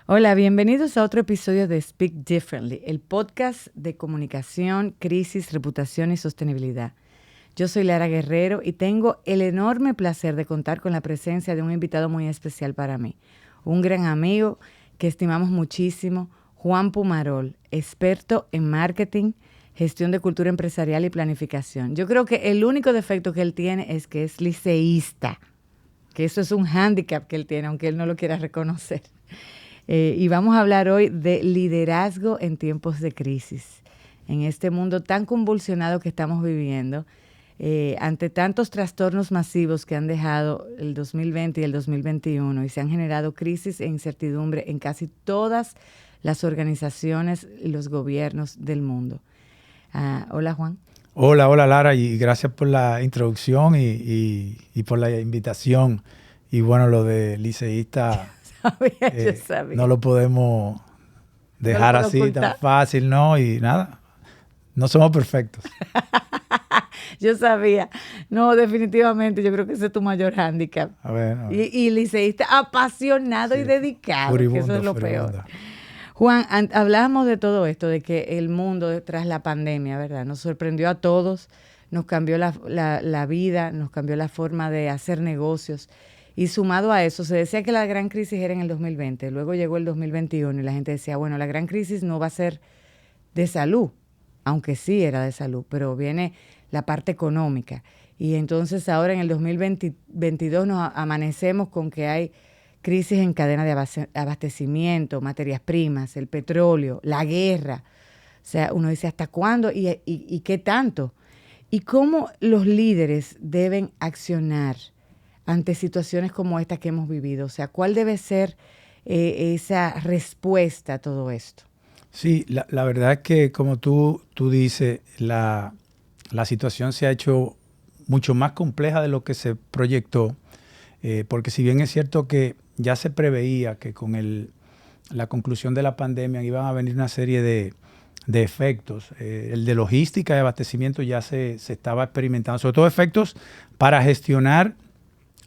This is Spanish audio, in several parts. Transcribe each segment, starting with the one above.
Hola, bienvenidos a otro episodio de Speak Differently, el podcast de comunicación, crisis, reputación y sostenibilidad. Yo soy Lara Guerrero y tengo el enorme placer de contar con la presencia de un invitado muy especial para mí, un gran amigo que estimamos muchísimo, Juan Pumarol, experto en marketing, gestión de cultura empresarial y planificación. Yo creo que el único defecto que él tiene es que es liceísta, que eso es un hándicap que él tiene, aunque él no lo quiera reconocer. Y vamos a hablar hoy de liderazgo en tiempos de crisis. En este mundo tan convulsionado que estamos viviendo, ante tantos trastornos masivos que han dejado el 2020 y el 2021 y se han generado crisis e incertidumbre en casi todas las organizaciones y los gobiernos del mundo. Hola, Juan. Hola Lara, y gracias por la introducción y por la invitación. Y bueno, lo de liceísta Yo sabía. no lo podemos dejar No lo así ocultar. tan fácil, ¿no? Y nada, no somos perfectos. Yo sabía. No, definitivamente, yo creo que ese es tu mayor hándicap. A ver. Y liceísta apasionado y dedicado, que eso es lo peor. Juan, hablábamos de todo esto, de que el mundo tras la pandemia, ¿verdad? Nos sorprendió a todos, nos cambió la vida, nos cambió la forma de hacer negocios. Y sumado a eso, se decía que la gran crisis era en el 2020, luego llegó el 2021 y la gente decía, bueno, la gran crisis no va a ser de salud, aunque sí era de salud, pero viene la parte económica. Y entonces ahora en el 2022 nos amanecemos con que hay crisis en cadena de abastecimiento, materias primas, el petróleo, la guerra. O sea, uno dice, ¿hasta cuándo y qué tanto? ¿Y cómo los líderes deben accionar ante situaciones como esta que hemos vivido? O sea, ¿cuál debe ser esa respuesta a todo esto? Sí, la verdad es que como tú dices, la situación se ha hecho mucho más compleja de lo que se proyectó, porque si bien es cierto que ya se preveía que con la conclusión de la pandemia iban a venir una serie de efectos. El de logística y abastecimiento ya se estaba experimentando, sobre todo efectos para gestionar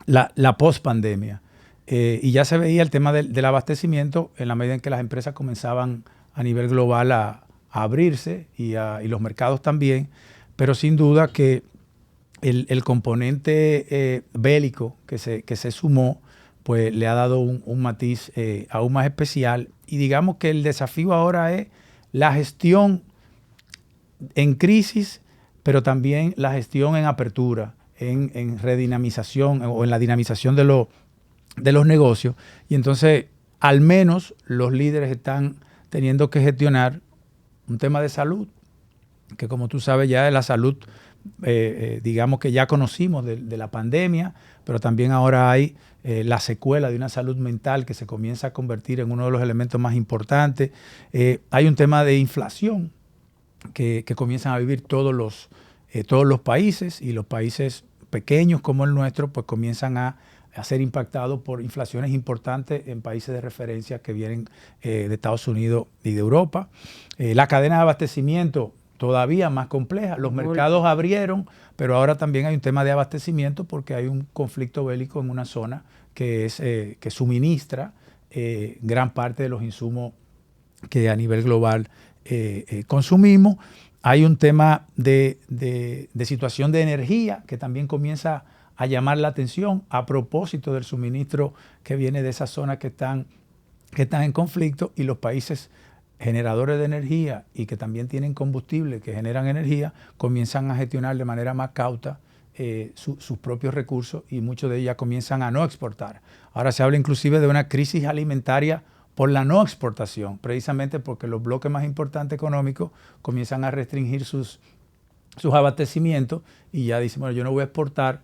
la post-pandemia. Y ya se veía el tema del abastecimiento en la medida en que las empresas comenzaban a nivel global a abrirse y los mercados también, pero sin duda que el componente bélico que se sumó, pues le ha dado un matiz aún más especial. Y digamos que el desafío ahora es la gestión en crisis, pero también la gestión en apertura, en redinamización o en la dinamización de los negocios. Y entonces, al menos los líderes están teniendo que gestionar un tema de salud, que como tú sabes ya es la salud, digamos que ya conocimos de la pandemia, pero también ahora hay la secuela de una salud mental que se comienza a convertir en uno de los elementos más importantes. Hay un tema de inflación que comienzan a vivir todos los países, y los países pequeños como el nuestro pues comienzan a ser impactados por inflaciones importantes en países de referencia que vienen de Estados Unidos y de Europa. La cadena de abastecimiento todavía más compleja. Los mercados abrieron, pero ahora también hay un tema de abastecimiento porque hay un conflicto bélico en una zona que suministra gran parte de los insumos que a nivel global consumimos. Hay un tema de situación de energía que también comienza a llamar la atención a propósito del suministro que viene de esas zonas que están en conflicto, y los países generadores de energía y que también tienen combustible que generan energía comienzan a gestionar de manera más cauta sus propios recursos, y muchos de ellos comienzan a no exportar. Ahora se habla inclusive de una crisis alimentaria por la no exportación, precisamente porque los bloques más importantes económicos comienzan a restringir sus abastecimientos y ya dicen, bueno, yo no voy a exportar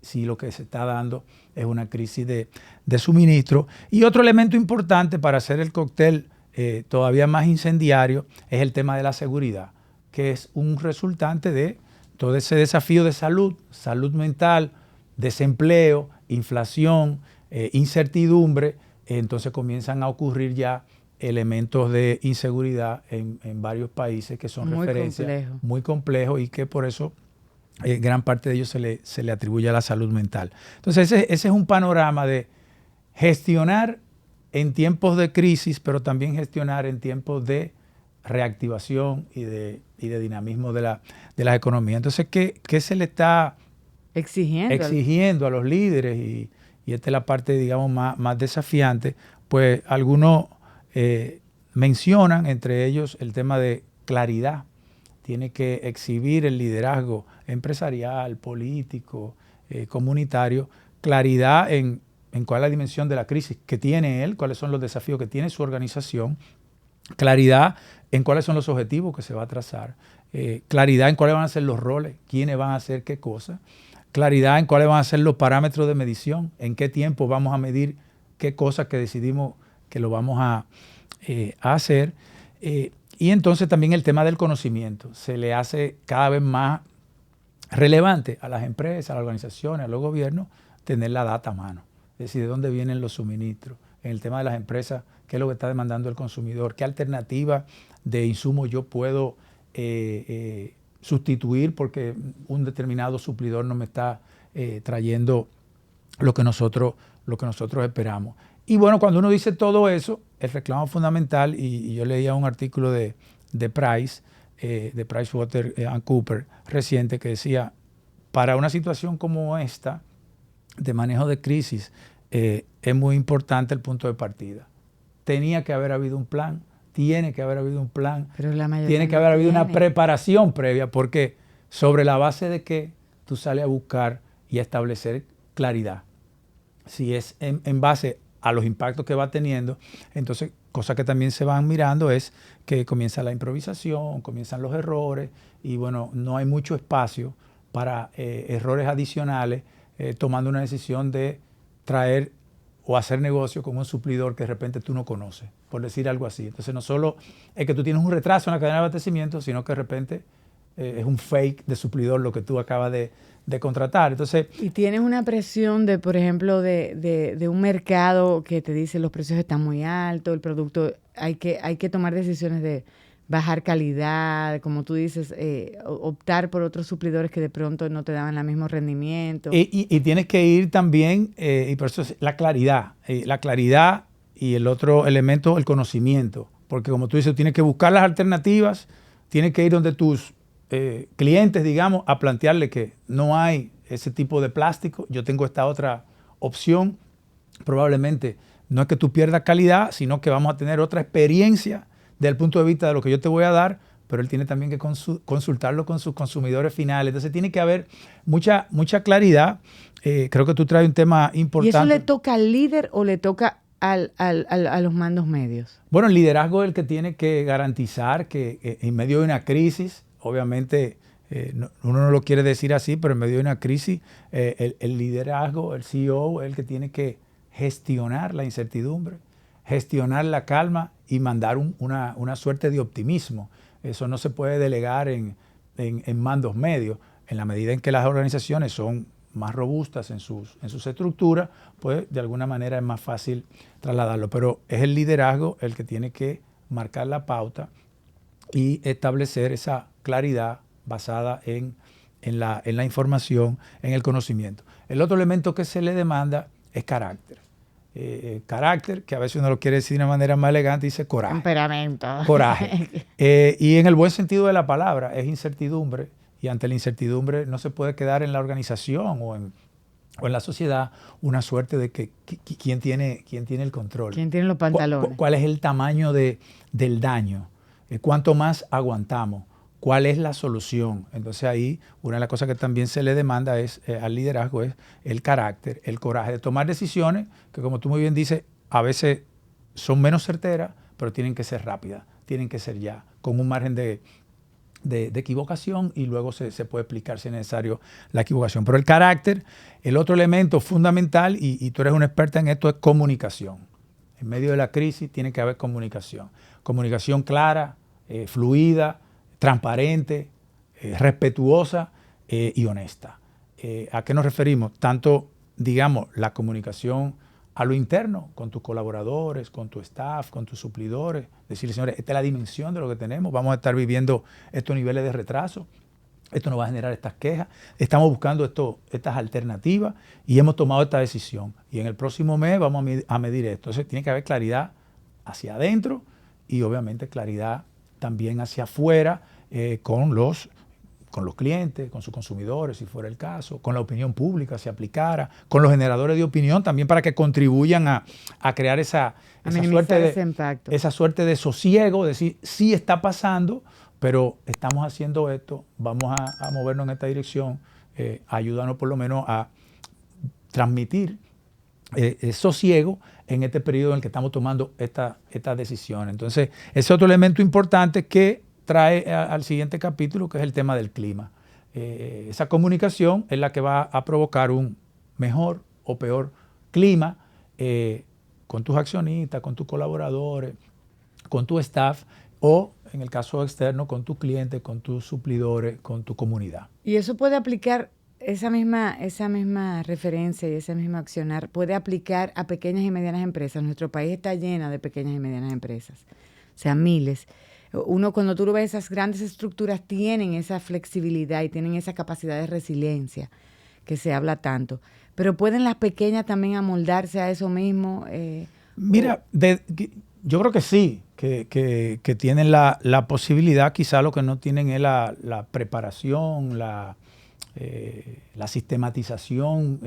si lo que se está dando es una crisis de suministro. Y otro elemento importante para hacer el cóctel todavía más incendiario es el tema de la seguridad, que es un resultante de todo ese desafío de salud mental, desempleo, inflación, incertidumbre. Entonces comienzan a ocurrir ya elementos de inseguridad en varios países que son referencias muy complejos, y que por eso gran parte de ellos se le atribuye a la salud mental. Entonces ese es un panorama de gestionar en tiempos de crisis, pero también gestionar en tiempos de reactivación y de dinamismo de las economías. Entonces, ¿qué se le está exigiendo a los líderes? Y esta es la parte, digamos, más desafiante. Pues algunos mencionan, entre ellos, el tema de claridad. Tiene que exhibir el liderazgo empresarial, político, comunitario, claridad en cuál es la dimensión de la crisis que tiene él, cuáles son los desafíos que tiene su organización, claridad en cuáles son los objetivos que se va a trazar, claridad en cuáles van a ser los roles, quiénes van a hacer qué cosa, claridad en cuáles van a ser los parámetros de medición, en qué tiempo vamos a medir qué cosas que decidimos que lo vamos a hacer. Y entonces también el tema del conocimiento se le hace cada vez más relevante a las empresas, a las organizaciones, a los gobiernos, tener la data a mano. Es decir, de dónde vienen los suministros. En el tema de las empresas, qué es lo que está demandando el consumidor, qué alternativa de insumos yo puedo sustituir porque un determinado suplidor no me está trayendo lo que nosotros esperamos. Y bueno, cuando uno dice todo eso, el reclamo fundamental, y yo leía un artículo de Price, de PricewaterhouseCoopers reciente, que decía, para una situación como esta, de manejo de crisis, es muy importante el punto de partida. Tenía que haber habido un plan, tiene que haber habido un plan, tiene que haber habido una preparación previa, porque sobre la base de que tú sales a buscar y a establecer claridad. Si es en base a los impactos que va teniendo, entonces cosas que también se van mirando es que comienza la improvisación, comienzan los errores y bueno, no hay mucho espacio para errores adicionales, tomando una decisión de traer o hacer negocio con un suplidor que de repente tú no conoces, por decir algo así. Entonces no solo es que tú tienes un retraso en la cadena de abastecimiento, sino que de repente es un fake de suplidor lo que tú acabas de contratar. Entonces, y tienes una presión de, por ejemplo, de un mercado que te dice los precios están muy altos, el producto, hay que tomar decisiones de bajar calidad, como tú dices, optar por otros suplidores que de pronto no te daban el mismo rendimiento. Y tienes que ir también, y por eso es la claridad y el otro elemento, el conocimiento, porque como tú dices, tienes que buscar las alternativas, tienes que ir donde tus clientes, digamos, a plantearle que no hay ese tipo de plástico, yo tengo esta otra opción, probablemente no es que tú pierdas calidad, sino que vamos a tener otra experiencia desde el punto de vista de lo que yo te voy a dar, pero él tiene también que consultarlo con sus consumidores finales. Entonces tiene que haber mucha claridad. Creo que tú traes un tema importante. ¿Y eso le toca al líder o le toca a los mandos medios? Bueno, el liderazgo es el que tiene que garantizar que en medio de una crisis, obviamente uno no lo quiere decir así, pero en medio de una crisis, el liderazgo, el CEO, es el que tiene que gestionar la incertidumbre, gestionar la calma y mandar una suerte de optimismo. Eso no se puede delegar en mandos medios. En la medida en que las organizaciones son más robustas en sus estructuras, pues de alguna manera es más fácil trasladarlo. Pero es el liderazgo el que tiene que marcar la pauta y establecer esa claridad basada en la información, en el conocimiento. El otro elemento que se le demanda es carácter. Carácter, que a veces uno lo quiere decir de una manera más elegante, dice coraje. Temperamento. Coraje. Y en el buen sentido de la palabra, es incertidumbre, y ante la incertidumbre no se puede quedar en la organización o en la sociedad una suerte de que quién tiene el control. ¿Quién tiene los pantalones? ¿Cuál es el tamaño del daño? ¿Cuánto más aguantamos? ¿Cuál es la solución? Entonces ahí una de las cosas que también se le demanda al liderazgo es el carácter, el coraje de tomar decisiones que, como tú muy bien dices, a veces son menos certeras, pero tienen que ser rápidas, tienen que ser ya, con un margen de equivocación y luego se puede explicar si es necesario la equivocación. Pero el carácter, el otro elemento fundamental, y tú eres una experta en esto, es comunicación. En medio de la crisis tiene que haber comunicación. Comunicación clara, fluida, transparente, respetuosa y honesta. ¿A qué nos referimos? Tanto, digamos, la comunicación a lo interno, con tus colaboradores, con tu staff, con tus suplidores. Decirle, señores, esta es la dimensión de lo que tenemos, vamos a estar viviendo estos niveles de retraso. esto no va a generar estas quejas, estamos buscando estas alternativas y hemos tomado esta decisión. Y en el próximo mes vamos a medir esto. Entonces tiene que haber claridad hacia adentro y obviamente claridad también hacia afuera con los clientes, con sus consumidores, si fuera el caso, con la opinión pública, si aplicara, con los generadores de opinión también para que contribuyan a crear esa suerte de sosiego, de decir, sí está pasando, pero estamos haciendo esto, vamos a movernos en esta dirección, ayúdanos por lo menos a transmitir sosiego en este periodo en el que estamos tomando esta decisión. Entonces, ese es otro elemento importante que trae al siguiente capítulo, que es el tema del clima. Esa comunicación es la que va a provocar un mejor o peor clima con tus accionistas, con tus colaboradores, con tu staff o, en el caso externo, con tus clientes, con tus suplidores, con tu comunidad. Y eso puede aplicar, esa misma referencia y ese mismo accionar, puede aplicar a pequeñas y medianas empresas. Nuestro país está lleno de pequeñas y medianas empresas, o sea, miles. Cuando tú lo ves, esas grandes estructuras tienen esa flexibilidad y tienen esa capacidad de resiliencia que se habla tanto. Pero ¿pueden las pequeñas también amoldarse a eso mismo? Mira, yo creo que sí, que tienen la posibilidad, quizá lo que no tienen es la preparación, la sistematización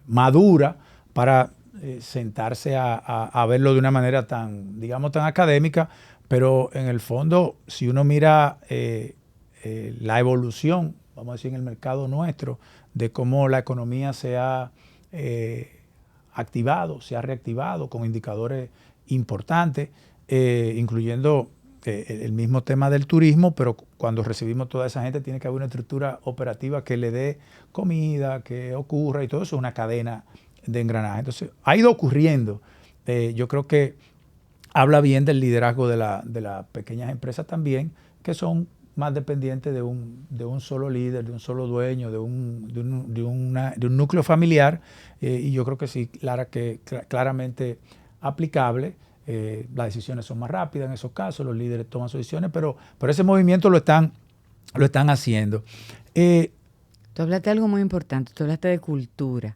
madura para sentarse a verlo de una manera tan académica, pero en el fondo, si uno mira la evolución, vamos a decir, en el mercado nuestro, de cómo la economía se ha activado, se ha reactivado con indicadores importantes, incluyendo el mismo tema del turismo, pero cuando recibimos toda esa gente tiene que haber una estructura operativa que le dé comida, que ocurra, y todo eso es una cadena de engranaje. Entonces, ha ido ocurriendo. Yo creo que habla bien del liderazgo de las pequeñas empresas también, que son más dependientes de un solo líder, de un solo dueño, de un núcleo familiar, y yo creo que sí, claramente aplicable. Las decisiones son más rápidas en esos casos, los líderes toman sus decisiones, pero ese movimiento lo están haciendo. Tú hablaste de algo muy importante, tú hablaste de cultura.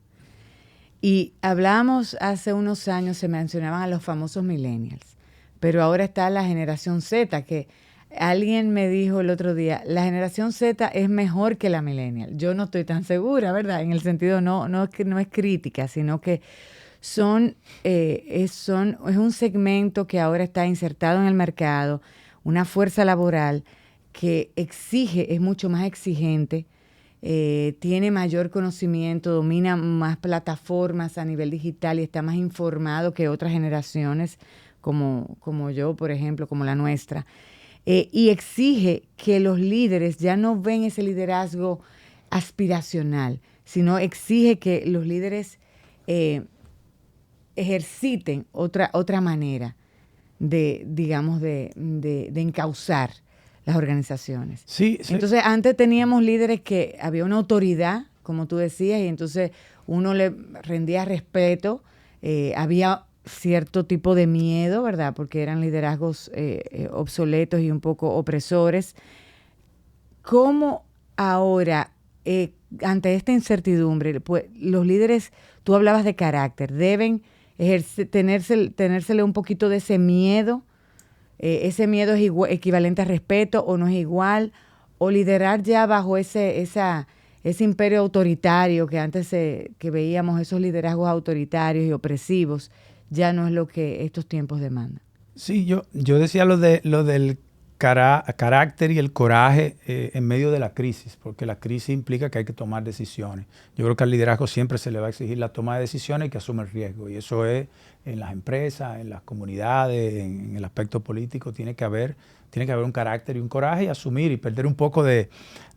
Y hablamos hace unos años, se mencionaban a los famosos millennials, pero ahora está la generación Z, que alguien me dijo el otro día, la generación Z es mejor que la millennial. Yo no estoy tan segura, ¿verdad? En el sentido no es crítica, sino que es un segmento que ahora está insertado en el mercado, una fuerza laboral que es mucho más exigente, tiene mayor conocimiento, domina más plataformas a nivel digital y está más informado que otras generaciones como yo, por ejemplo, como la nuestra. Y exige que los líderes ya no ven ese liderazgo aspiracional, sino exige que los líderes ejerciten otra manera de encauzar las organizaciones. Sí. Entonces, antes teníamos líderes que había una autoridad, como tú decías, y entonces uno le rendía respeto, había cierto tipo de miedo, ¿verdad? Porque eran liderazgos obsoletos y un poco opresores. ¿Cómo ahora, ante esta incertidumbre, pues, los líderes, tú hablabas de carácter, deben tenérsele un poquito de ese miedo? ¿Ese miedo es equivalente a respeto o no es igual? ¿O liderar ya bajo ese imperio autoritario que antes que veíamos, esos liderazgos autoritarios y opresivos, ya no es lo que estos tiempos demandan? Sí, yo decía lo del carácter y el coraje en medio de la crisis, porque la crisis implica que hay que tomar decisiones. Yo creo que al liderazgo siempre se le va a exigir la toma de decisiones y que asume el riesgo, y eso es en las empresas, en las comunidades, en el aspecto político. Tiene que haber un carácter y un coraje, y asumir y perder un poco de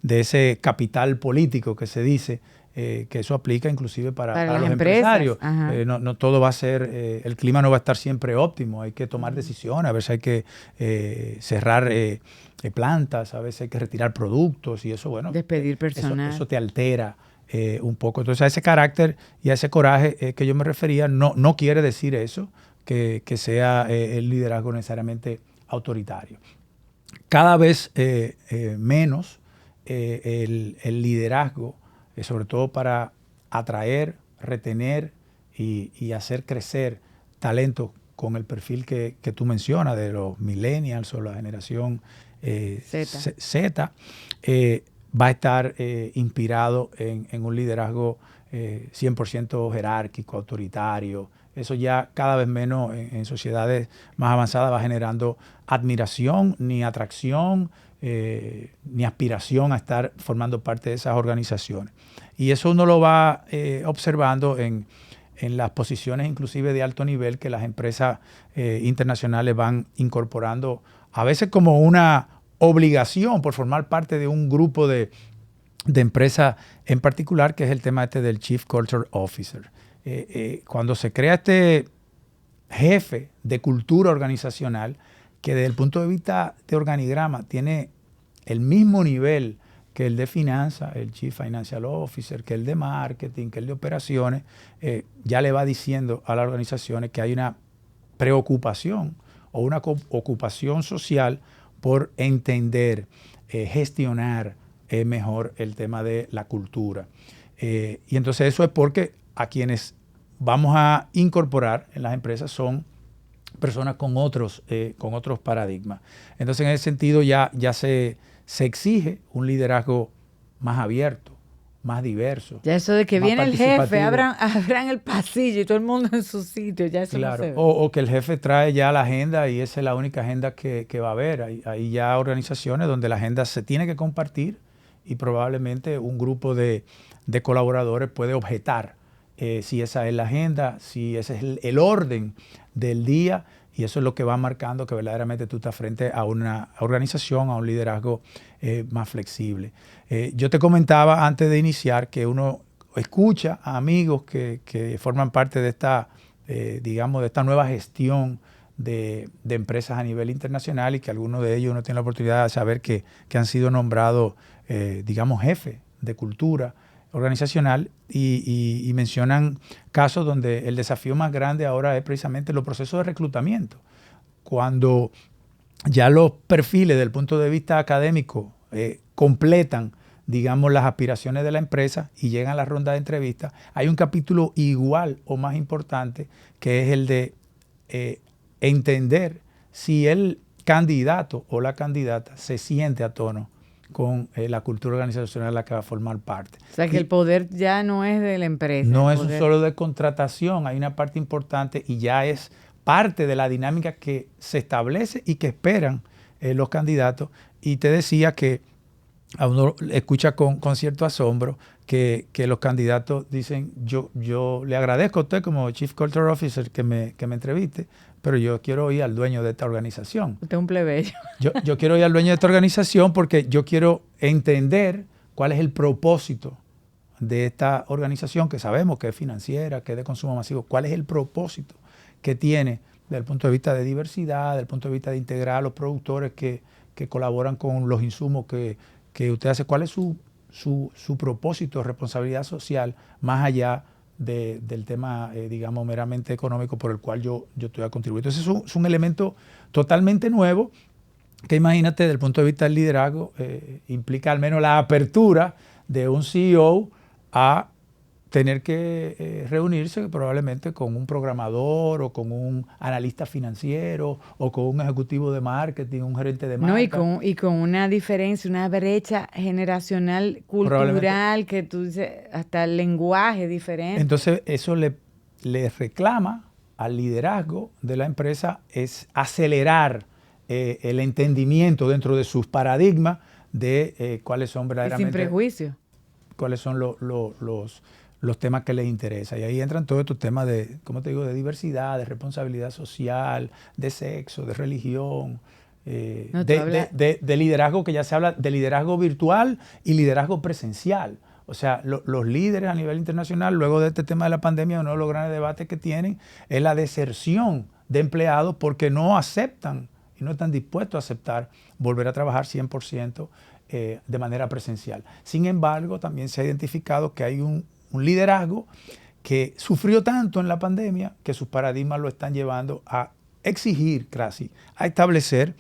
ese capital político que se dice, que eso aplica inclusive para los empresarios. No todo va a ser, el clima no va a estar siempre óptimo, hay que tomar decisiones, a veces hay que cerrar plantas, a veces hay que retirar productos, y eso, bueno, despedir personal. Eso te altera un poco. Entonces, a ese carácter y a ese coraje que yo me refería, no quiere decir eso, que sea el liderazgo necesariamente autoritario. Cada vez menos, el liderazgo, sobre todo para atraer, retener y hacer crecer talentos con el perfil que tú mencionas, de los millennials o la generación Z, va a estar inspirado en un liderazgo 100% jerárquico, autoritario. Eso ya cada vez menos en sociedades más avanzadas va generando admiración, ni atracción, ni aspiración a estar formando parte de esas organizaciones. Y eso uno lo va observando en las posiciones inclusive de alto nivel que las empresas internacionales van incorporando, a veces como una obligación por formar parte de un grupo de empresas en particular, que es el tema del Chief Culture Officer. Cuando se crea este jefe de cultura organizacional, que desde el punto de vista de organigrama tiene el mismo nivel que el de finanzas, el Chief Financial Officer, que el de marketing, que el de operaciones, ya le va diciendo a las organizaciones que hay una preocupación o una ocupación social por entender, gestionar mejor el tema de la cultura. Y entonces eso es porque a quienes vamos a incorporar en las empresas son personas con otros paradigmas. Entonces en ese sentido ya se exige un liderazgo más abierto, más diverso. Ya eso de que viene el jefe, abran el pasillo y todo el mundo en su sitio, ya eso claro, no se ve. O que el jefe trae ya la agenda y esa es la única agenda que va a haber. Hay ya organizaciones donde la agenda se tiene que compartir y probablemente un grupo de colaboradores puede objetar si esa es la agenda, si ese es el orden del día, y eso es lo que va marcando que verdaderamente tú estás frente a una organización, a un liderazgo más flexible. Yo te comentaba antes de iniciar que uno escucha a amigos que forman parte de esta, digamos, de esta nueva gestión de empresas a nivel internacional, y que algunos de ellos uno tiene la oportunidad de saber que han sido nombrados, digamos, jefes de cultura organizacional, y mencionan casos donde el desafío más grande ahora es precisamente los procesos de reclutamiento. Cuando ya los perfiles del punto de vista académico completan, digamos, las aspiraciones de la empresa y llegan a la ronda de entrevistas, hay un capítulo igual o más importante, que es el de entender si el candidato o la candidata se siente a tono con la cultura organizacional en la que va a formar parte. O sea, que el poder ya no es de la empresa. No es solo de contratación, hay una parte importante y ya es parte de la dinámica que se establece y que esperan los candidatos. Y te decía que a uno escucha con cierto asombro que los candidatos dicen, yo le agradezco a usted como Chief Culture Officer que me entreviste, pero yo quiero ir al dueño de esta organización. Usted es un plebeyo. Yo quiero ir al dueño de esta organización porque yo quiero entender cuál es el propósito de esta organización, que sabemos que es financiera, que es de consumo masivo. ¿Cuál es el propósito que tiene desde el punto de vista de diversidad, desde el punto de vista de integrar a los productores que colaboran con los insumos que usted hace? ¿Cuál es su propósito de responsabilidad social más allá del tema, digamos, meramente económico por el cual yo estoy a contribuir? Entonces es un elemento totalmente nuevo que, imagínate, desde el punto de vista del liderazgo, implica al menos la apertura de un CEO a tener que reunirse probablemente con un programador o con un analista financiero o con un ejecutivo de marketing, un gerente de marca. No, y con una diferencia, una brecha generacional, cultural, que tú dices, hasta el lenguaje diferente. Entonces eso le reclama al liderazgo de la empresa es acelerar el entendimiento dentro de sus paradigmas de cuáles son verdaderamente... Y sin prejuicio. Cuáles son los temas que les interesan. Y ahí entran todos estos temas de, como te digo, de diversidad, de responsabilidad social, de sexo, de religión, de liderazgo, que ya se habla de liderazgo virtual y liderazgo presencial. O sea, los líderes a nivel internacional, luego de este tema de la pandemia, uno de los grandes debates que tienen es la deserción de empleados porque no aceptan y no están dispuestos a aceptar volver a trabajar 100% de manera presencial. Sin embargo, también se ha identificado que hay un liderazgo que sufrió tanto en la pandemia que sus paradigmas lo están llevando a exigir casi, a establecer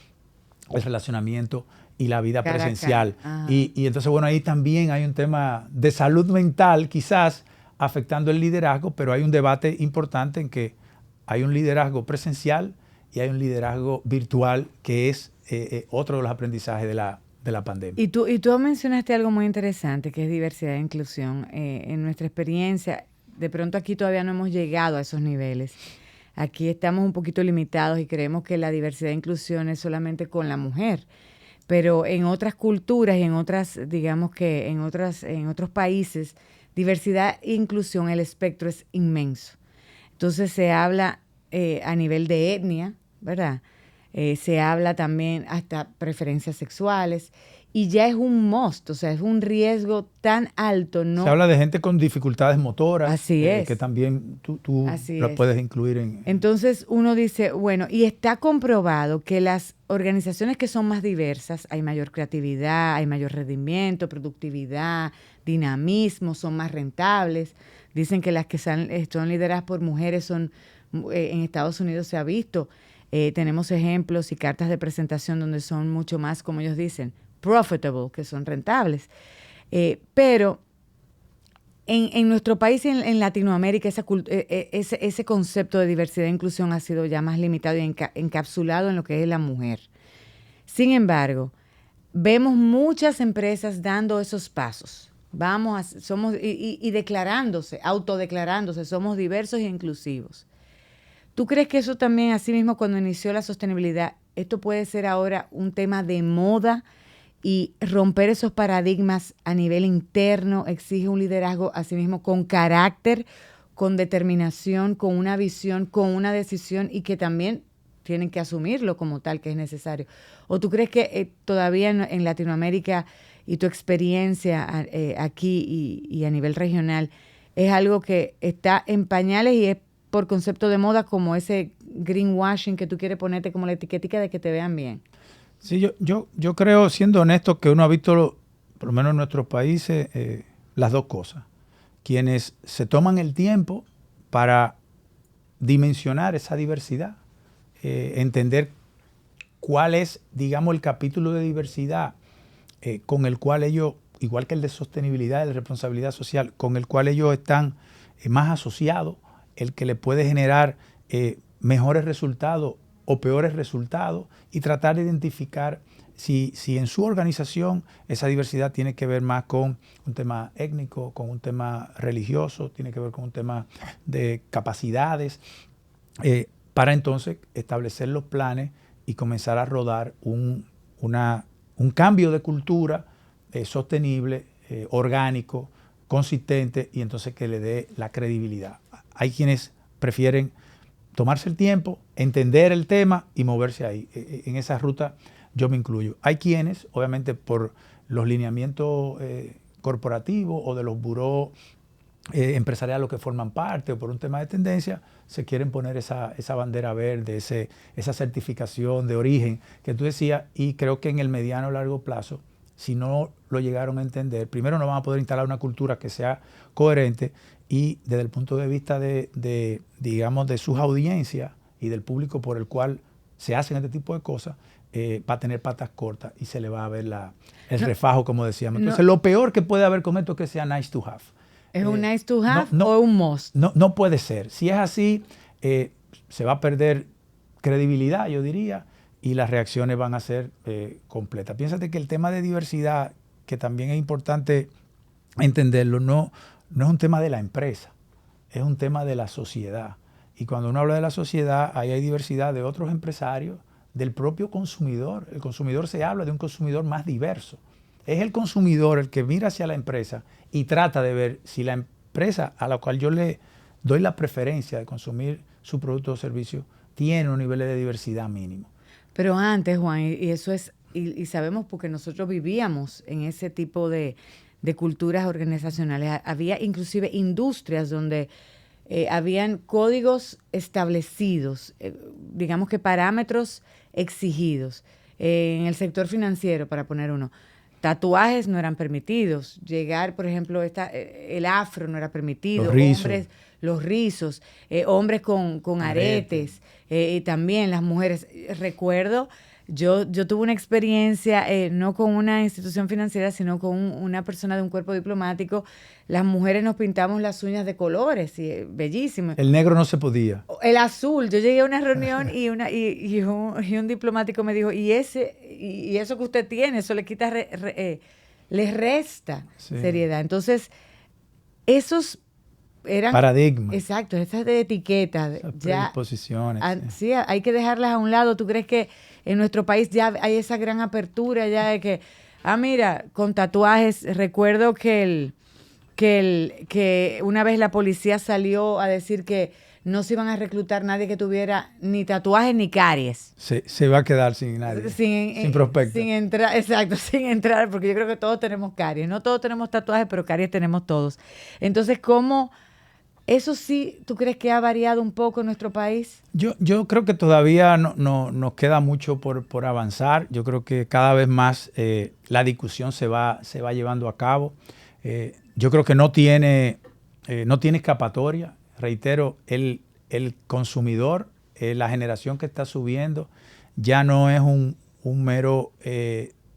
el relacionamiento y la vida Cara a presencial. cara. Y entonces, bueno, ahí también hay un tema de salud mental, quizás afectando el liderazgo, pero hay un debate importante en que hay un liderazgo presencial y hay un liderazgo virtual, que es otro de los aprendizajes de la pandemia. Y tú mencionaste algo muy interesante, que es diversidad e inclusión. En nuestra experiencia, de pronto aquí todavía no hemos llegado a esos niveles. Aquí estamos un poquito limitados y creemos que la diversidad e inclusión es solamente con la mujer. Pero en otras culturas y en otras, digamos que en otros países, diversidad e inclusión, el espectro es inmenso. Entonces se habla a nivel de etnia, ¿verdad? Se habla también hasta preferencias sexuales y ya es un must, o sea, es un riesgo tan alto, ¿no? Se habla de gente con dificultades motoras, Así es. que también tú Así la es. puedes incluir en... Entonces uno dice, bueno, y está comprobado que las organizaciones que son más diversas, hay mayor creatividad, hay mayor rendimiento, productividad, dinamismo, son más rentables. Dicen que las que son lideradas por mujeres son, en Estados Unidos se ha visto, tenemos ejemplos y cartas de presentación donde son mucho más, como ellos dicen, profitable, que son rentables. Pero en nuestro país y en Latinoamérica ese concepto de diversidad e inclusión ha sido ya más limitado y encapsulado en lo que es la mujer. Sin embargo, vemos muchas empresas dando esos pasos. Somos declarándose, autodeclarándose, somos diversos e inclusivos. ¿Tú crees que eso también, así mismo, cuando inició la sostenibilidad, esto puede ser ahora un tema de moda y romper esos paradigmas a nivel interno exige un liderazgo, así mismo, con carácter, con determinación, con una visión, con una decisión y que también tienen que asumirlo como tal, que es necesario? ¿O tú crees que todavía en Latinoamérica y tu experiencia aquí y a nivel regional es algo que está en pañales y es por concepto de moda, como ese greenwashing que tú quieres ponerte como la etiquetica de que te vean bien? Sí, yo creo, siendo honesto, que uno ha visto, por lo menos en nuestros países, las dos cosas. Quienes se toman el tiempo para dimensionar esa diversidad, entender cuál es, digamos, el capítulo de diversidad con el cual ellos, igual que el de sostenibilidad y de responsabilidad social, con el cual ellos están más asociados, el que le puede generar mejores resultados o peores resultados, y tratar de identificar si en su organización esa diversidad tiene que ver más con un tema étnico, con un tema religioso, tiene que ver con un tema de capacidades, para entonces establecer los planes y comenzar a rodar un cambio de cultura sostenible, orgánico, consistente, y entonces que le dé la credibilidad. Hay quienes prefieren tomarse el tiempo, entender el tema y moverse ahí. En esa ruta yo me incluyo. Hay quienes, obviamente, por los lineamientos corporativos o de los burós empresariales que forman parte, o por un tema de tendencia, se quieren poner esa bandera verde, esa certificación de origen que tú decías, y creo que en el mediano o largo plazo, si no lo llegaron a entender, primero no van a poder instalar una cultura que sea coherente, y desde el punto de vista digamos, de sus audiencias y del público por el cual se hacen este tipo de cosas, va a tener patas cortas y se le va a ver el refajo, como decíamos. Entonces, lo peor que puede haber con esto es que sea nice to have. ¿Es un nice to have o un must? No puede ser. Si es así, se va a perder credibilidad, yo diría, y las reacciones van a ser completas. Piénsate que el tema de diversidad, que también es importante entenderlo, no es un tema de la empresa, es un tema de la sociedad. Y cuando uno habla de la sociedad, ahí hay diversidad de otros empresarios, del propio consumidor. El consumidor, se habla de un consumidor más diverso. Es el consumidor el que mira hacia la empresa y trata de ver si la empresa a la cual yo le doy la preferencia de consumir su producto o servicio tiene un nivel de diversidad mínimo. Pero antes, Juan, y eso es, y sabemos porque nosotros vivíamos en ese tipo de culturas organizacionales. Había inclusive industrias donde habían códigos establecidos, digamos que parámetros exigidos. En el sector financiero, para poner uno, tatuajes no eran permitidos. Llegar, por ejemplo, el afro no era permitido. Los rizos, hombres con aretes, y también las mujeres. Recuerdo Yo tuve una experiencia, no con una institución financiera, sino con una persona de un cuerpo diplomático. Las mujeres nos pintamos las uñas de colores, y, bellísimo. El negro no se podía. El azul. Yo llegué a una reunión y un diplomático me dijo, y eso que usted tiene, eso le quita, les resta seriedad. Entonces, esos eran paradigmas. Exacto, esas de etiquetas. Esas predisposiciones. Sí, hay que dejarlas a un lado. ¿Tú crees que en nuestro país ya hay esa gran apertura ya de que, mira, con tatuajes? Recuerdo que una vez la policía salió a decir que no se iban a reclutar nadie que tuviera ni tatuajes ni caries. Se va a quedar sin nadie, sin prospecto. Sin entrar, exacto, sin entrar, porque yo creo que todos tenemos caries. No todos tenemos tatuajes, pero caries tenemos todos. Entonces, ¿cómo? ¿Eso sí, tú crees que ha variado un poco en nuestro país? Yo creo que todavía no nos queda mucho por avanzar. Yo creo que cada vez más la discusión se va llevando a cabo. Yo creo que no tiene escapatoria. Reitero, el consumidor, la generación que está subiendo, ya no es un mero,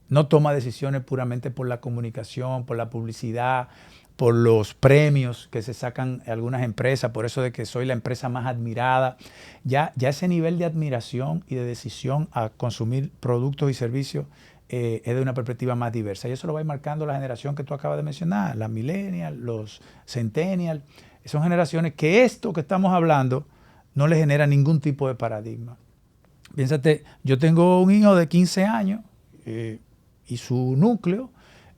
no toma decisiones puramente por la comunicación, por la publicidad, por los premios que se sacan algunas empresas, por eso de que soy la empresa más admirada. Ya ese nivel de admiración y de decisión a consumir productos y servicios es de una perspectiva más diversa. Y eso lo va a ir marcando la generación que tú acabas de mencionar, las millennials, los centennials. Son generaciones que esto que estamos hablando no les genera ningún tipo de paradigma. Piénsate, yo tengo un hijo de 15 años y su núcleo,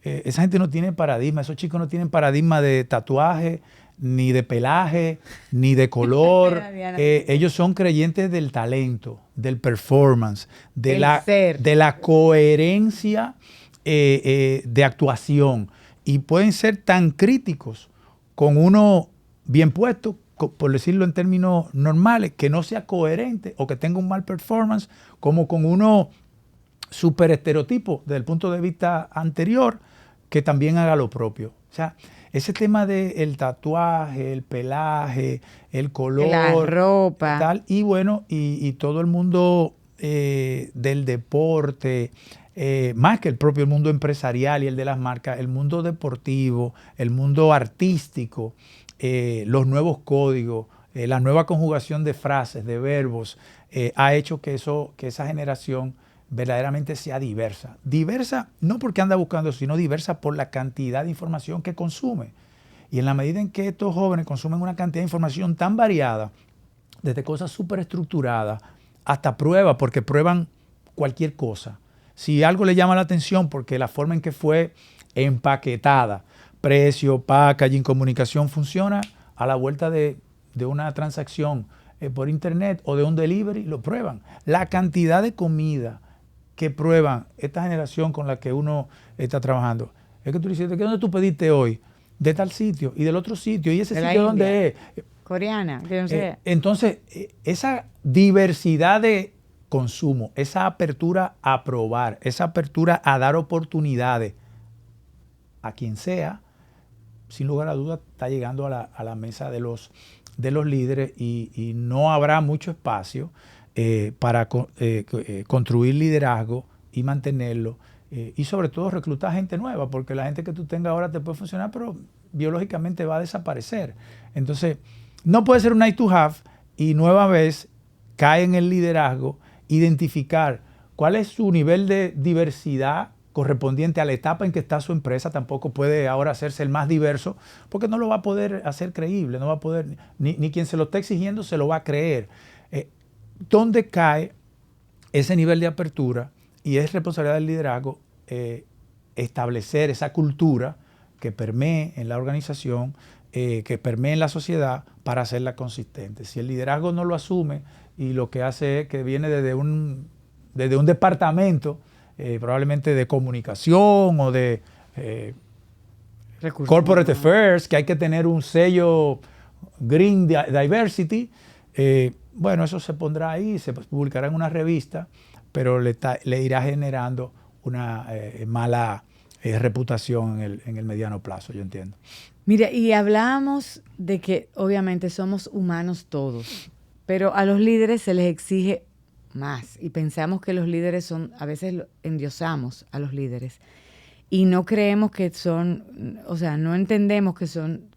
esa gente no tiene paradigma, esos chicos no tienen paradigma de tatuaje, ni de pelaje, ni de color. Ellos son creyentes del talento, del performance, de la coherencia de actuación. Y pueden ser tan críticos con uno bien puesto, por decirlo en términos normales, que no sea coherente o que tenga un mal performance, como con uno súper estereotipo desde el punto de vista anterior, que también haga lo propio. O sea, ese tema del tatuaje, el pelaje, el color, la ropa, tal, y bueno, y todo el mundo del deporte, más que el propio mundo empresarial y el de las marcas, el mundo deportivo, el mundo artístico, los nuevos códigos, la nueva conjugación de frases, de verbos, ha hecho que esa generación verdaderamente sea diversa. Diversa no porque anda buscando, sino diversa por la cantidad de información que consume. Y en la medida en que estos jóvenes consumen una cantidad de información tan variada, desde cosas súper estructuradas hasta pruebas, porque prueban cualquier cosa. Si algo le llama la atención, porque la forma en que fue empaquetada, precio, packaging, comunicación, funciona a la vuelta de una transacción por internet o de un delivery, lo prueban. La cantidad de comida que prueban esta generación con la que uno está trabajando, es que tú dices, ¿de dónde tú pediste hoy? De tal sitio y del otro sitio, y ese sitio dónde es. Coreana, que no sé. Entonces, esa diversidad de consumo, esa apertura a probar, esa apertura a dar oportunidades a quien sea, sin lugar a dudas está llegando a la mesa de los líderes y no habrá mucho espacio para construir liderazgo y mantenerlo y sobre todo reclutar gente nueva, porque la gente que tú tengas ahora te puede funcionar, pero biológicamente va a desaparecer. Entonces, no puede ser un nice to have y nueva vez cae en el liderazgo identificar cuál es su nivel de diversidad correspondiente a la etapa en que está su empresa. Tampoco puede ahora hacerse el más diverso porque no lo va a poder hacer creíble, no va a poder, ni quien se lo esté exigiendo se lo va a creer. ¿Dónde cae ese nivel de apertura? Y es responsabilidad del liderazgo establecer esa cultura que permee en la organización, que permee en la sociedad para hacerla consistente. Si el liderazgo no lo asume y lo que hace es que viene desde un departamento, probablemente de comunicación o de corporate affairs, que hay que tener un sello Green Diversity, bueno, eso se pondrá ahí, se publicará en una revista, pero le irá generando una mala reputación en el mediano plazo, yo entiendo. Mira, y hablábamos de que obviamente somos humanos todos, pero a los líderes se les exige más y pensamos que los líderes son, a veces endiosamos a los líderes y no creemos que son, o sea, no entendemos que son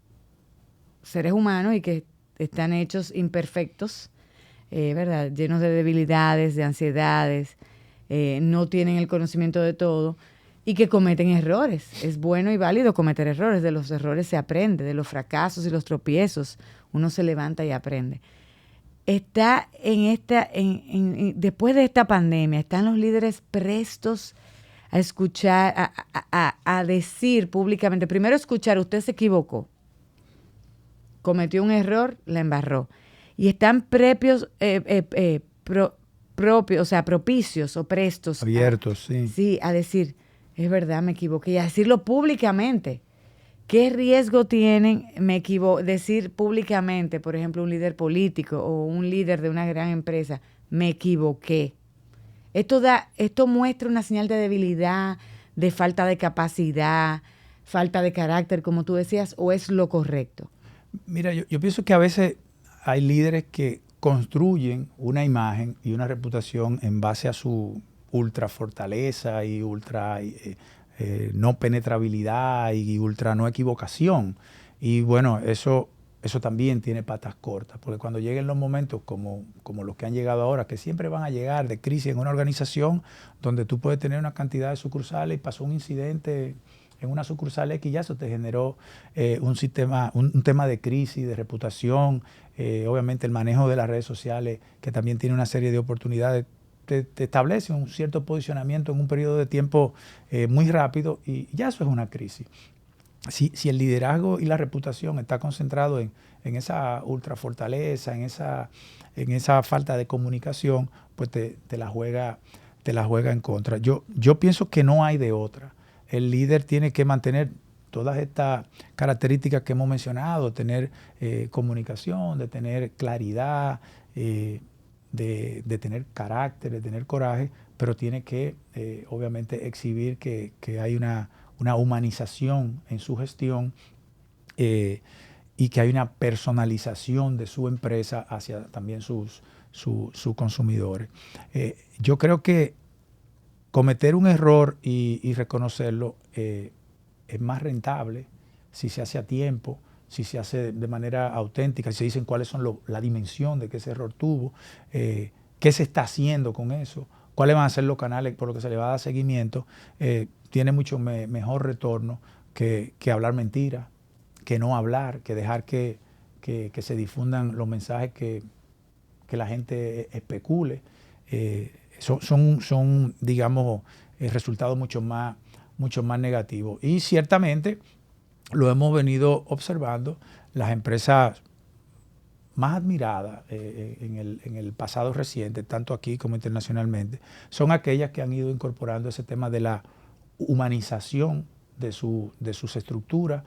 seres humanos y que están hechos imperfectos, ¿verdad? Llenos de debilidades, de ansiedades, no tienen el conocimiento de todo y que cometen errores. Es bueno y válido cometer errores. De los errores se aprende, de los fracasos y los tropiezos uno se levanta y aprende. Está después de esta pandemia, están los líderes prestos a escuchar, a decir públicamente, primero escuchar, usted se equivocó, cometió un error, la embarró. Y están propicios o prestos. Abiertos, sí. Sí, a decir, es verdad, me equivoqué. Y a decirlo públicamente. ¿Qué riesgo tienen decir públicamente, por ejemplo, un líder político o un líder de una gran empresa, me equivoqué? Esto muestra una señal de debilidad, de falta de capacidad, falta de carácter, como tú decías, ¿o es lo correcto? Mira, yo pienso que a veces hay líderes que construyen una imagen y una reputación en base a su ultra fortaleza y ultra no penetrabilidad y ultra no equivocación. Y bueno, eso también tiene patas cortas, porque cuando lleguen los momentos como los que han llegado ahora, que siempre van a llegar de crisis en una organización donde tú puedes tener una cantidad de sucursales y pasó un incidente en una sucursal X, ya eso te generó un tema de crisis, de reputación, obviamente el manejo de las redes sociales, que también tiene una serie de oportunidades, te establece un cierto posicionamiento en un periodo de tiempo muy rápido y ya eso es una crisis. Si el liderazgo y la reputación está concentrado en esa ultrafortaleza, en esa falta de comunicación, pues te la juega en contra. Yo pienso que no hay de otra. El líder tiene que mantener todas estas características que hemos mencionado, tener comunicación, de tener claridad, de tener carácter, de tener coraje, pero tiene que obviamente exhibir que hay una humanización en su gestión y que hay una personalización de su empresa hacia también sus consumidores. Yo creo que cometer un error y reconocerlo es más rentable si se hace a tiempo, si se hace de manera auténtica, si se dicen cuáles son la dimensión de que ese error tuvo, qué se está haciendo con eso, cuáles van a ser los canales por los que se le va a dar seguimiento, tiene mucho mejor retorno que hablar mentiras, que no hablar, que dejar que se difundan los mensajes que la gente especule. Son digamos, resultados mucho más negativos. Y ciertamente lo hemos venido observando, las empresas más admiradas en el pasado reciente, tanto aquí como internacionalmente, son aquellas que han ido incorporando ese tema de la humanización de sus estructuras,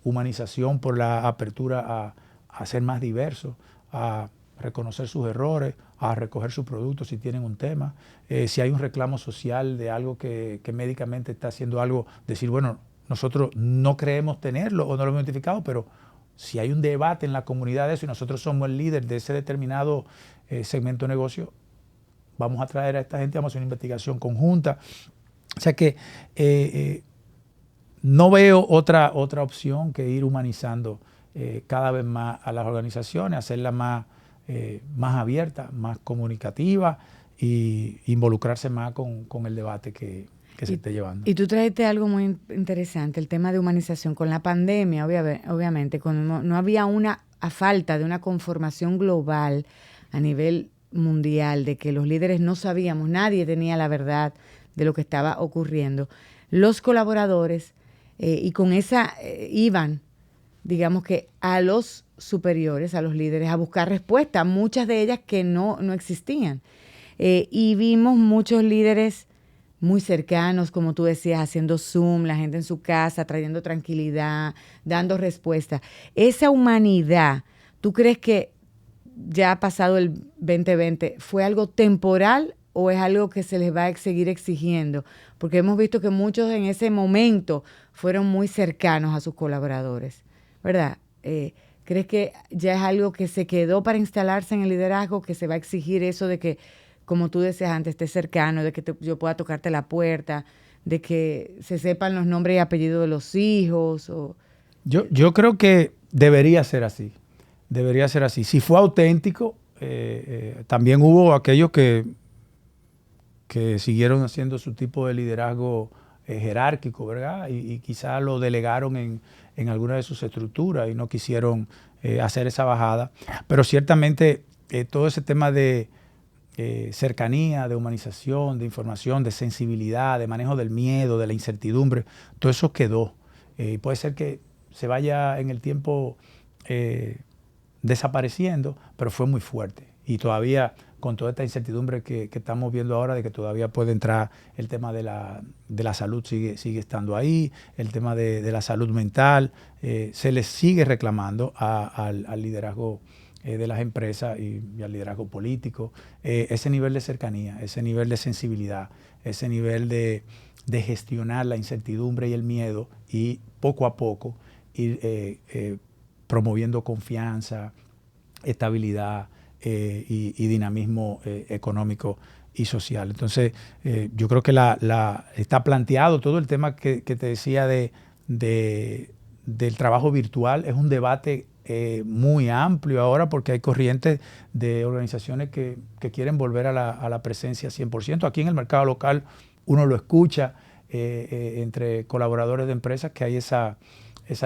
humanización por la apertura a ser más diversos, a reconocer sus errores, a recoger sus productos si tienen un tema, si hay un reclamo social de algo que médicamente está haciendo algo, decir, bueno, nosotros no creemos tenerlo o no lo hemos identificado, pero si hay un debate en la comunidad de eso y nosotros somos el líder de ese determinado segmento de negocio, vamos a traer a esta gente, vamos a hacer una investigación conjunta. O sea que no veo otra opción que ir humanizando cada vez más a las organizaciones, hacerlas más abiertas, más comunicativas e involucrarse más con el debate que se esté llevando. Y tú trajiste algo muy interesante, el tema de humanización. Con la pandemia, obviamente, cuando no había a falta de una conformación global a nivel mundial, de que los líderes no sabíamos, nadie tenía la verdad de lo que estaba ocurriendo, los colaboradores y con esa iban, digamos que a los superiores, a los líderes, a buscar respuestas, muchas de ellas que no existían. Y vimos muchos líderes muy cercanos, como tú decías, haciendo Zoom, la gente en su casa, trayendo tranquilidad, dando respuestas. Esa humanidad, ¿tú crees que ya ha pasado el 2020, fue algo temporal o es algo que se les va a seguir exigiendo? Porque hemos visto que muchos en ese momento fueron muy cercanos a sus colaboradores, ¿verdad? ¿Crees que ya es algo que se quedó para instalarse en el liderazgo, que se va a exigir eso de que, como tú decías antes, estés cercano, de que yo pueda tocarte la puerta, de que se sepan los nombres y apellidos de los hijos? Yo creo que debería ser así. Debería ser así. Si fue auténtico, también hubo aquellos que siguieron haciendo su tipo de liderazgo jerárquico, ¿verdad? Y quizás lo delegaron en alguna de sus estructuras y no quisieron hacer esa bajada. Pero ciertamente todo ese tema de cercanía, de humanización, de información, de sensibilidad, de manejo del miedo, de la incertidumbre, todo eso quedó. Puede ser que se vaya en el tiempo desapareciendo, pero fue muy fuerte. Y todavía, con toda esta incertidumbre que estamos viendo ahora, de que todavía puede entrar el tema de la salud, sigue estando ahí, el tema de la salud mental, se les sigue reclamando al liderazgo de las empresas y al liderazgo político, ese nivel de cercanía, ese nivel de sensibilidad, ese nivel de gestionar la incertidumbre y el miedo y poco a poco ir promoviendo confianza, estabilidad y dinamismo económico y social. Entonces, yo creo que está planteado todo el tema que te decía del trabajo virtual. Es un debate muy amplio ahora porque hay corrientes de organizaciones que quieren volver a la presencia 100%. Aquí en el mercado local uno lo escucha entre colaboradores de empresas que hay esa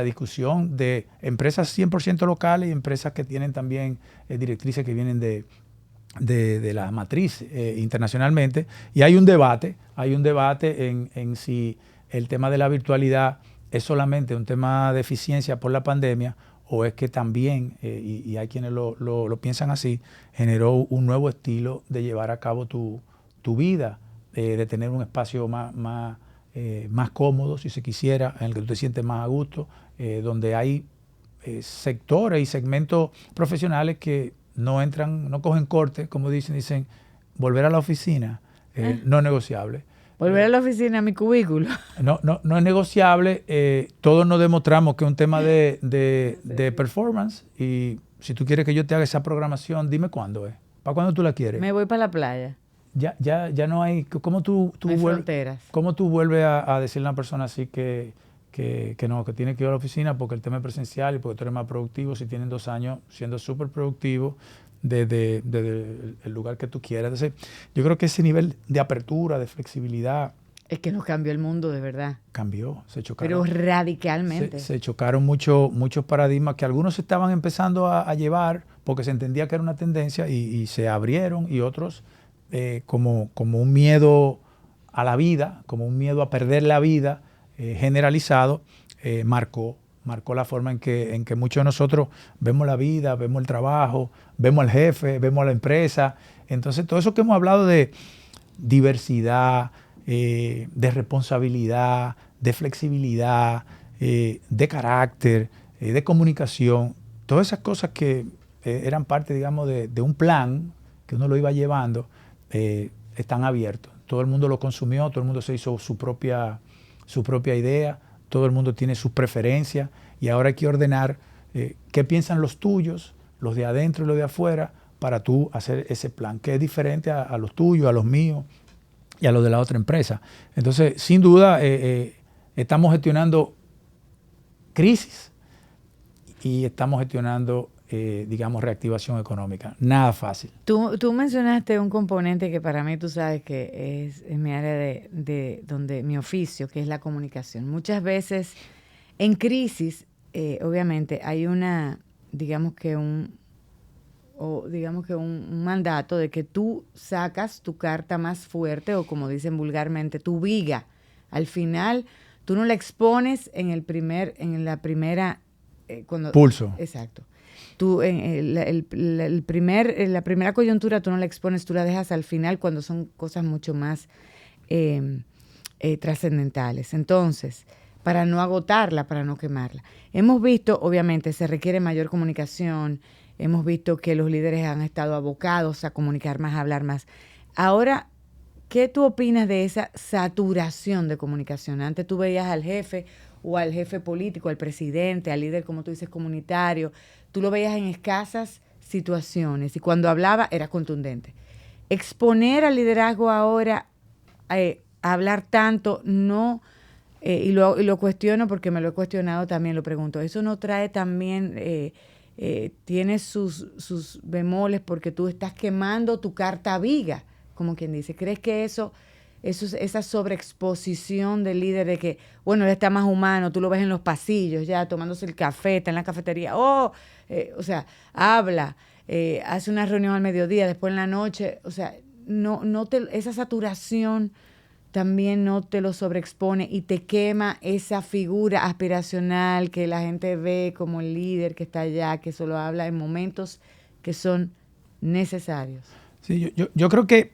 discusión de empresas 100% locales y empresas que tienen también directrices que vienen de la matriz internacionalmente. Y hay un debate en si el tema de la virtualidad es solamente un tema de eficiencia por la pandemia o es que también, y hay quienes lo piensan así, generó un nuevo estilo de llevar a cabo tu vida, de tener un espacio más cómodo, si se quisiera, en el que tú te sientes más a gusto, donde hay sectores y segmentos profesionales que no cogen corte, como dicen, volver a la oficina, no es negociable. Volver a la oficina, a mi cubículo. No es negociable. Todos nos demostramos que es un tema de performance y si tú quieres que yo te haga esa programación, dime cuándo es. ¿Para cuándo tú la quieres? Me voy para la playa. Ya no hay. ¿Cómo tú fronteras? ¿Cómo tú vuelves a decirle a una persona así que tiene que ir a la oficina porque el tema es presencial y porque tú eres más productivo si tienen 2 años siendo súper productivo desde el lugar que tú quieras? Entonces, yo creo que ese nivel de apertura, de flexibilidad. Es que nos cambió el mundo, de verdad. Cambió, se chocaron. Pero radicalmente. Se chocaron muchos paradigmas que algunos estaban empezando a llevar porque se entendía que era una tendencia y se abrieron y otros como un miedo a la vida, como un miedo a perder la vida generalizado, marcó la forma en que muchos de nosotros vemos la vida, vemos el trabajo, vemos al jefe, vemos a la empresa. Entonces, todo eso que hemos hablado de diversidad, de responsabilidad, de flexibilidad, de carácter, de comunicación, todas esas cosas que eran parte, digamos, de un plan que uno lo iba llevando, están abiertos. Todo el mundo lo consumió, todo el mundo se hizo su propia idea, todo el mundo tiene sus preferencias y ahora hay que ordenar qué piensan los tuyos, los de adentro y los de afuera, para tú hacer ese plan, que es diferente a los tuyos, a los míos y a los de la otra empresa. Entonces, sin duda, estamos gestionando crisis y estamos gestionando digamos, reactivación económica. Nada fácil. Tú mencionaste un componente que para mí tú sabes que es mi área de donde mi oficio, que es la comunicación. Muchas veces en crisis, obviamente, hay digamos que un mandato de que tú sacas tu carta más fuerte o, como dicen vulgarmente, tu viga. Al final, tú no la expones en la primera... pulso. Exacto. Tú la primera coyuntura tú no la expones, tú la dejas al final cuando son cosas mucho más trascendentales. Entonces, para no agotarla, para no quemarla. Hemos visto, obviamente, se requiere mayor comunicación, hemos visto que los líderes han estado abocados a comunicar más, a hablar más. Ahora, ¿qué tú opinas de esa saturación de comunicación? Antes tú veías al jefe o al jefe político, al presidente, al líder, como tú dices, comunitario, tú lo veías en escasas situaciones y cuando hablaba era contundente. Exponer al liderazgo ahora, a hablar tanto, no, y lo cuestiono porque me lo he cuestionado también, lo pregunto, ¿eso no trae también, tiene sus bemoles porque tú estás quemando tu carta viga, como quien dice? ¿Crees que esa sobreexposición del líder de que, bueno, él está más humano, tú lo ves en los pasillos ya tomándose el café, está en la cafetería, o sea, habla, hace una reunión al mediodía, después en la noche, o sea, esa saturación también no te lo sobreexpone y te quema esa figura aspiracional que la gente ve como el líder que está allá, que solo habla en momentos que son necesarios? Sí, yo creo que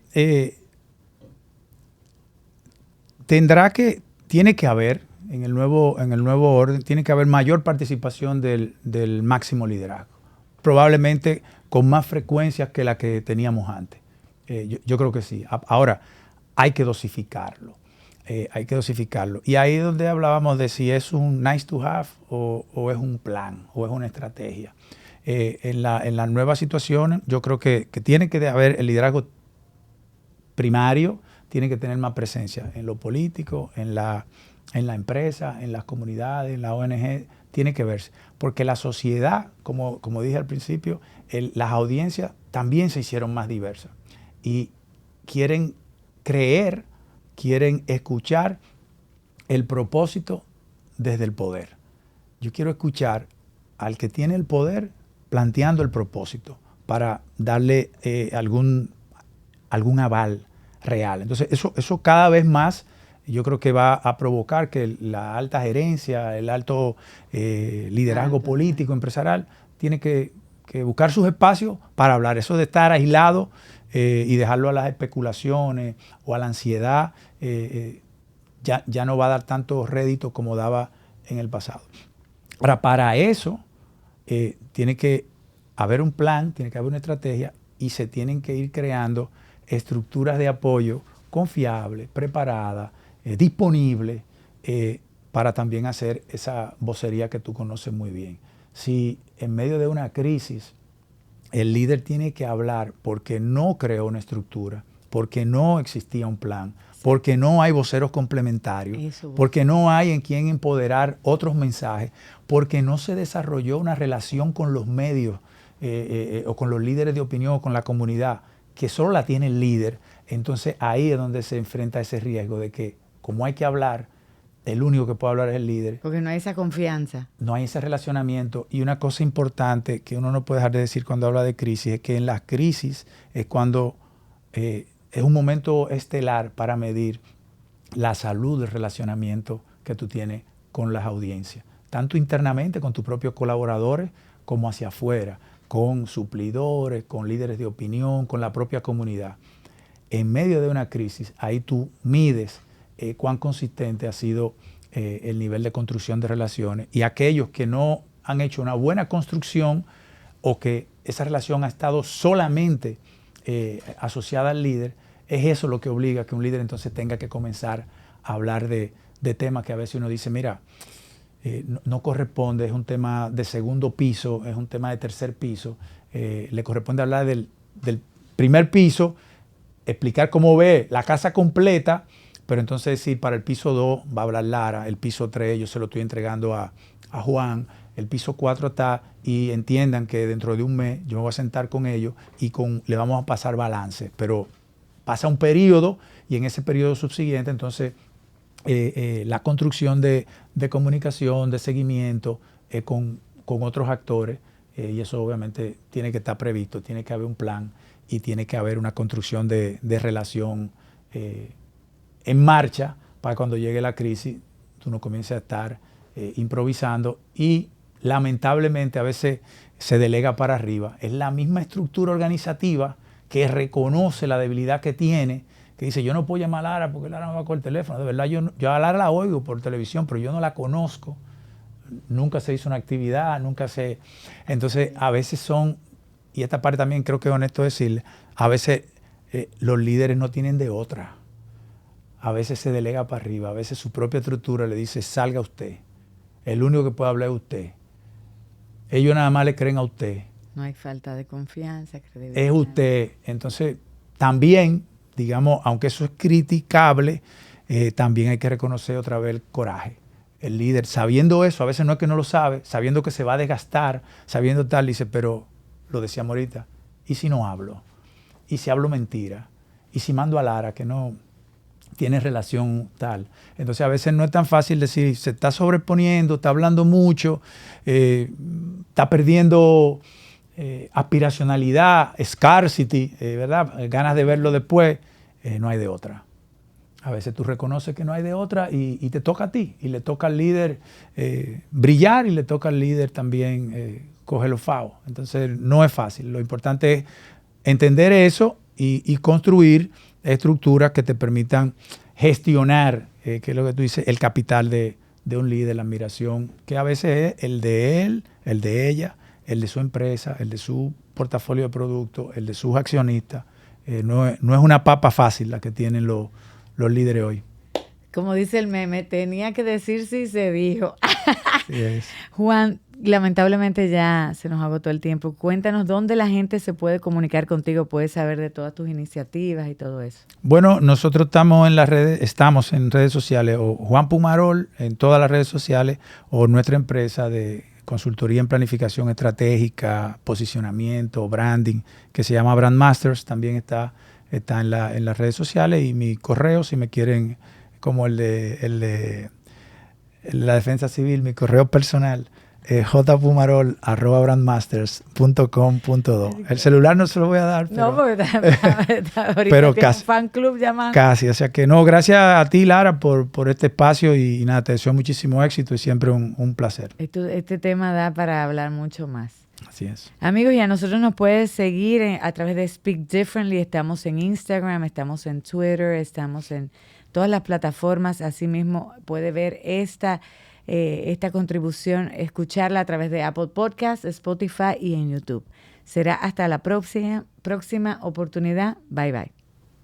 tiene que haber, en el nuevo orden, tiene que haber mayor participación del máximo liderazgo. Probablemente con más frecuencias que la que teníamos antes. Yo creo que sí. Ahora, hay que dosificarlo. Hay que dosificarlo. Y ahí es donde hablábamos de si es un nice to have o es un plan o es una estrategia. En la nueva situación, yo creo que tiene que haber el liderazgo primario, tiene que tener más presencia en lo político, en la empresa, en las comunidades, en la ONG, tiene que verse. Porque la sociedad, como dije al principio, las audiencias también se hicieron más diversas. Y quieren creer, quieren escuchar el propósito desde el poder. Yo quiero escuchar al que tiene el poder planteando el propósito para darle algún aval real. Entonces, eso cada vez más yo creo que va a provocar que la alta gerencia, el alto liderazgo político, empresarial, tiene que buscar sus espacios para hablar. Eso de estar aislado y dejarlo a las especulaciones o a la ansiedad, ya no va a dar tanto rédito como daba en el pasado. Ahora, para eso tiene que haber un plan, tiene que haber una estrategia y se tienen que ir creando estructuras de apoyo confiables, preparadas, disponibles para también hacer esa vocería que tú conoces muy bien. Si en medio de una crisis el líder tiene que hablar porque no creó una estructura, porque no existía un plan, porque no hay voceros complementarios, porque no hay en quien empoderar otros mensajes, porque no se desarrolló una relación con los medios o con los líderes de opinión o con la comunidad, que solo la tiene el líder. Entonces ahí es donde se enfrenta ese riesgo de que, como hay que hablar, el único que puede hablar es el líder. Porque no hay esa confianza. No hay ese relacionamiento. Y una cosa importante que uno no puede dejar de decir cuando habla de crisis es que en las crisis es cuando es un momento estelar para medir la salud del relacionamiento que tú tienes con las audiencias. Tanto internamente con tus propios colaboradores como hacia afuera, con suplidores, con líderes de opinión, con la propia comunidad. En medio de una crisis, ahí tú mides cuán consistente ha sido el nivel de construcción de relaciones, y aquellos que no han hecho una buena construcción o que esa relación ha estado solamente asociada al líder, es eso lo que obliga a que un líder entonces tenga que comenzar a hablar de temas que a veces uno dice, mira, no corresponde, es un tema de segundo piso, es un tema de tercer piso, le corresponde hablar del primer piso, explicar cómo ve la casa completa, pero entonces decir, para el piso 2 va a hablar Lara, el piso 3 yo se lo estoy entregando a Juan, el piso 4 está, y entiendan que dentro de un mes yo me voy a sentar con ellos y le vamos a pasar balance, pero pasa un periodo y en ese periodo subsiguiente entonces la construcción de comunicación, de seguimiento con otros actores, y eso obviamente tiene que estar previsto, tiene que haber un plan y tiene que haber una construcción de relación en marcha para cuando llegue la crisis tú no comiences a estar improvisando, y lamentablemente a veces se delega para arriba. Es la misma estructura organizativa que reconoce la debilidad que tiene, que dice, yo no puedo llamar a Lara porque Lara no va con el teléfono. De verdad, yo a Lara la oigo por televisión, pero yo no la conozco. Nunca se hizo una actividad, nunca se... Entonces, a veces son, y esta parte también creo que es honesto decirle, a veces los líderes no tienen de otra. A veces se delega para arriba, a veces su propia estructura le dice, salga usted. el único que puede hablar es usted. Ellos nada más le creen a usted. No hay falta de confianza, credibilidad. Es usted. Entonces, también, digamos, aunque eso es criticable, también hay que reconocer otra vez el coraje. El líder, sabiendo eso, a veces no es que no lo sabe, sabiendo que se va a desgastar, sabiendo tal, dice, pero lo decíamos ahorita, ¿y si no hablo? ¿Y si hablo mentira? ¿Y si mando a Lara que no tiene relación tal? Entonces a veces no es tan fácil decir, se está sobreponiendo, está hablando mucho, está perdiendo aspiracionalidad, scarcity, ¿verdad? Ganas de verlo después, no hay de otra. A veces tú reconoces que no hay de otra y te toca a ti. Y le toca al líder brillar y le toca al líder también coger los favos. Entonces no es fácil. Lo importante es entender eso y construir estructuras que te permitan gestionar, que es lo que tú dices, el capital de un líder, la admiración, que a veces es el de él, el de ella, el de su empresa, el de su portafolio de productos, el de sus accionistas. No es una papa fácil la que tienen los líderes hoy. Como dice el meme, tenía que decir si se dijo. Sí es. Juan, lamentablemente ya se nos agotó el tiempo. Cuéntanos dónde la gente se puede comunicar contigo, puede saber de todas tus iniciativas y todo eso. Bueno, nosotros estamos en redes sociales, o Juan Pumarol en todas las redes sociales, o nuestra empresa de consultoría en planificación estratégica, posicionamiento, branding, que se llama Brand Masters, también está en las redes sociales, y mi correo, si me quieren, como el de la defensa civil, mi correo personal, jpumarol@brandmasters.com.do. El celular no se lo voy a dar. Pero, no, porque ahorita pero tiene un fan club llamando. Casi, o sea que no, gracias a ti, Lara, por este espacio y nada, te deseo muchísimo éxito y siempre un placer. Este tema da para hablar mucho más. Así es. Amigos, y a nosotros nos puedes seguir a través de Speak Differently. Estamos en Instagram, estamos en Twitter, estamos en todas las plataformas. Asimismo, puede ver esta contribución, escucharla a través de Apple Podcasts, Spotify y en YouTube. Será hasta la próxima oportunidad. Bye, bye.